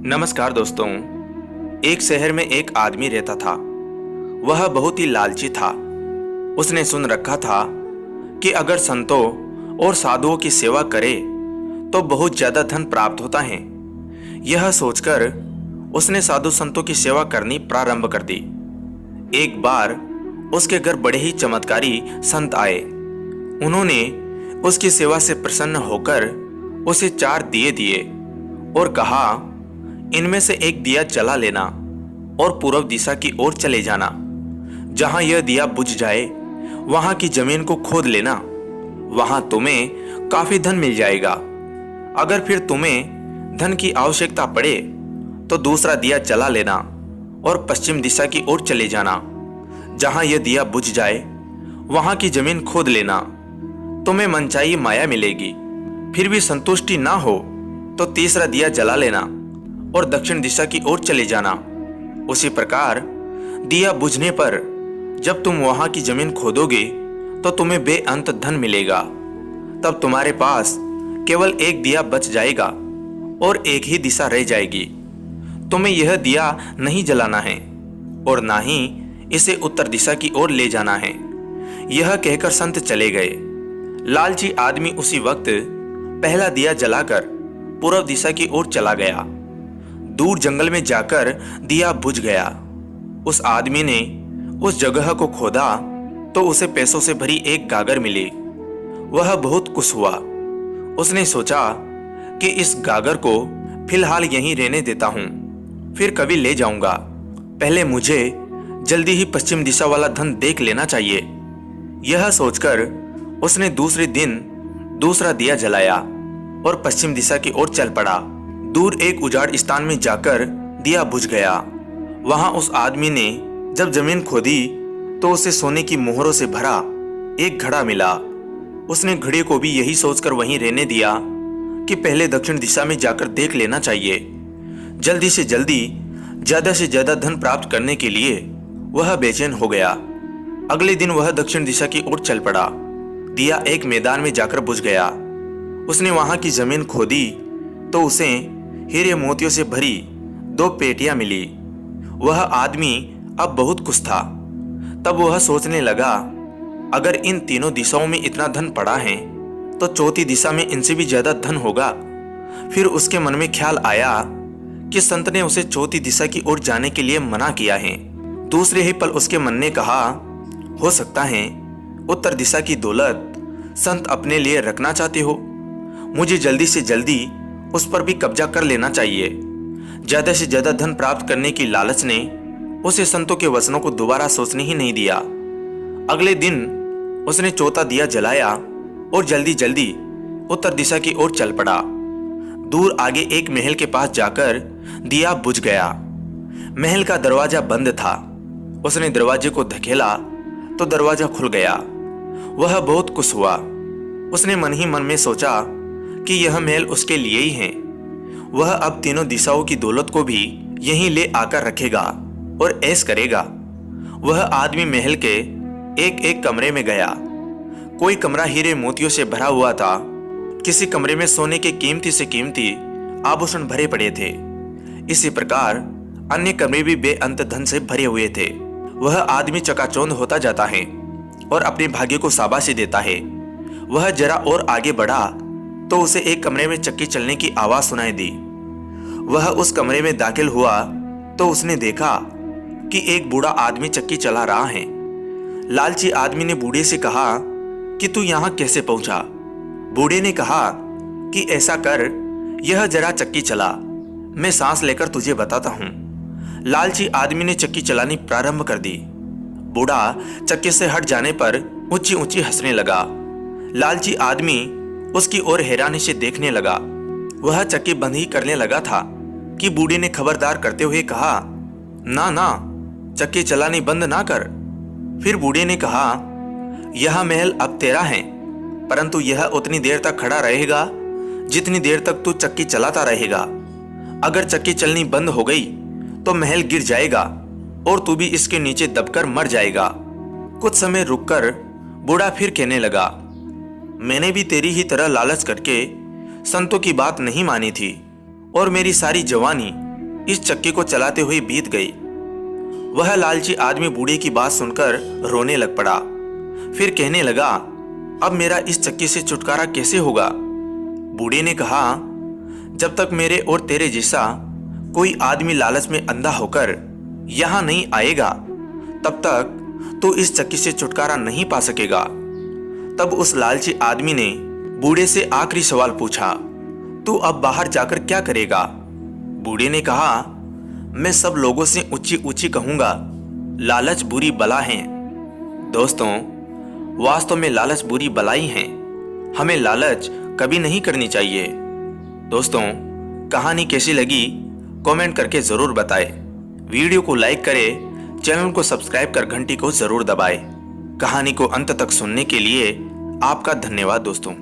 नमस्कार दोस्तों। एक शहर में एक आदमी रहता था। वह बहुत ही लालची था। उसने सुन रखा था कि अगर संतों और साधुओं की सेवा करे तो बहुत ज्यादा धन प्राप्त होता है। यह सोचकर उसने साधु संतों की सेवा करनी प्रारंभ कर दी। एक बार उसके घर बड़े ही चमत्कारी संत आए। उन्होंने उसकी सेवा से प्रसन्न होकर उसे 4 दिए दिए और कहा, इनमें से एक दिया जला लेना और पूर्व दिशा की ओर चले जाना। जहां यह दिया बुझ जाए वहां की जमीन को खोद लेना। वहां तुम्हें काफी धन मिल जाएगा। अगर फिर तुम्हें धन की आवश्यकता पड़े तो दूसरा दिया जला लेना और पश्चिम दिशा की ओर चले जाना। जहां यह दिया बुझ जाए वहां की जमीन खोद लेना। तुम्हें मनचाही माया मिलेगी। फिर भी संतुष्टि ना हो तो तीसरा दिया जला लेना और दक्षिण दिशा की ओर चले जाना। उसी प्रकार दिया बुझने पर जब तुम वहां की जमीन खोदोगे तो तुम्हें बेअंत धन मिलेगा। तब तुम्हारे पास केवल एक दिया बच जाएगा और एक ही दिशा रह जाएगी। तुम्हें यह दिया नहीं जलाना है और ना ही इसे उत्तर दिशा की ओर ले जाना है। यह कहकर संत चले गए। लालची आदमी उसी वक्त पहला दिया जलाकर पूर्व दिशा की ओर चला गया। दूर जंगल में जाकर दिया बुझ गया। उस आदमी ने उस जगह को खोदा तो उसे पैसों से भरी एक गागर मिली। वह बहुत खुश हुआ। उसने सोचा कि इस गागर को फिलहाल यहीं रहने देता हूं, फिर कभी ले जाऊंगा। पहले मुझे जल्दी ही पश्चिम दिशा वाला धन देख लेना चाहिए। यह सोचकर उसने दूसरे दिन दूसरा दिया जलाया और पश्चिम दिशा की ओर चल पड़ा। दूर एक उजाड़ स्थान में जाकर दिया बुझ गया। वहां उस आदमी ने जब जमीन खोदी तो उसे सोने की मोहरों से भरा एक घड़ा मिला। उसने घड़े को भी यही सोचकर वहीं रहने दिया कि पहले दक्षिण दिशा में जाकर देख लेना चाहिए। जल्दी से जल्दी ज्यादा से ज्यादा धन प्राप्त करने के लिए वह बेचैन हो गया। अगले दिन वह दक्षिण दिशा की ओर चल पड़ा। दिया एक मैदान में जाकर बुझ गया। उसने वहां की जमीन खोदी तो उसे हीरे मोतियों से भरी 2 पेटियां मिली। वह आदमी अब बहुत खुश था। तब वह सोचने लगा, अगर इन तीनों दिशाओं में इतना धन पड़ा है तो चौथी दिशा में इनसे भी ज्यादा धन होगा। फिर उसके मन में ख्याल आया कि संत ने उसे चौथी दिशा की ओर जाने के लिए मना किया है। दूसरे ही पल उसके मन ने कहा, हो सकता है उत्तर दिशा की दौलत संत अपने लिए रखना चाहते हो। मुझे जल्दी से जल्दी उस पर भी कब्जा कर लेना चाहिए। ज्यादा से ज्यादा धन प्राप्त करने की लालच ने उसे संतों के वचनों को दोबारा सोचने ही नहीं दिया। अगले दिन उसने चौथा दिया जलाया और जल्दी जल्दी उत्तर दिशा की ओर चल पड़ा। दूर आगे एक महल के पास जाकर दिया बुझ गया। महल का दरवाजा बंद था। उसने दरवाजे को धकेला तो दरवाजा खुल गया। वह बहुत खुश हुआ। उसने मन ही मन में सोचा कि यह महल उसके लिए ही है। वह अब तीनों दिशाओं की दौलत को भी यहीं ले आकर रखेगा और ऐश करेगा। वह आदमी महल के एक एक कमरे में गया। कोई कमरा हीरे मोतियों से भरा हुआ था। किसी कमरे में सोने के कीमती से कीमती आभूषण भरे पड़े थे। इसी प्रकार अन्य कमरे भी बेअंत धन से भरे हुए थे। वह आदमी चकाचौंध होता जाता है और अपने भाग्य को शाबाशी देता है। वह जरा और आगे बढ़ा तो उसे एक कमरे में चक्की चलने की आवाज सुनाई दी। वह उस कमरे में दाखिल हुआ तो उसने देखा कि एक बूढ़ा आदमी चक्की चला रहा है। लालची आदमी ने बूढ़े से कहा कि तू यहां कैसे पहुंचा। बूढ़े ने कहा कि ऐसा कर, यह जरा चक्की चला, मैं सांस लेकर तुझे बताता हूं। लालची आदमी ने चक्की चलानी प्रारंभ कर दी। बूढ़ा चक्की से हट जाने पर ऊंची ऊंची हंसने लगा। लालची आदमी उसकी ओर हैरानी से देखने लगा। वह चक्की बंद ही करने लगा था कि बूढ़े ने खबरदार करते हुए कहा, ना ना, चक्की चलानी बंद ना कर। फिर बूढ़े ने कहा, यह महल अब तेरा है, परंतु यह उतनी देर तक खड़ा रहेगा जितनी देर तक तू चक्की चलाता रहेगा। अगर चक्की चलनी बंद हो गई तो महल गिर जाएगा और तू भी इसके नीचे दबकर मर जाएगा। कुछ समय रुककर बूढ़ा फिर कहने लगा, मैंने भी तेरी ही तरह लालच करके संतों की बात नहीं मानी थी और मेरी सारी जवानी इस चक्की को चलाते हुए बीत गई। वह लालची आदमी बूढ़े की बात सुनकर रोने लग पड़ा। फिर कहने लगा, अब मेरा इस चक्की से छुटकारा कैसे होगा? बूढ़े ने कहा, जब तक मेरे और तेरे जैसा कोई आदमी लालच में अंधा होकर यहां नहीं आएगा, तब तक तू इस चक्की से छुटकारा नहीं पा सकेगा। तब उस लालची आदमी ने बूढ़े से आखिरी सवाल पूछा, तू अब बाहर जाकर क्या करेगा? बूढ़े ने कहा, मैं सब लोगों से ऊंची ऊंची कहूंगा, लालच बुरी बला है। दोस्तों, वास्तव में लालच बुरी बला ही है। हमें लालच कभी नहीं करनी चाहिए। दोस्तों, कहानी कैसी लगी कमेंट करके जरूर बताएं। वीडियो को लाइक करें, चैनल को सब्सक्राइब कर घंटी को जरूर दबाएं। कहानी को अंत तक सुनने के लिए आपका धन्यवाद दोस्तों।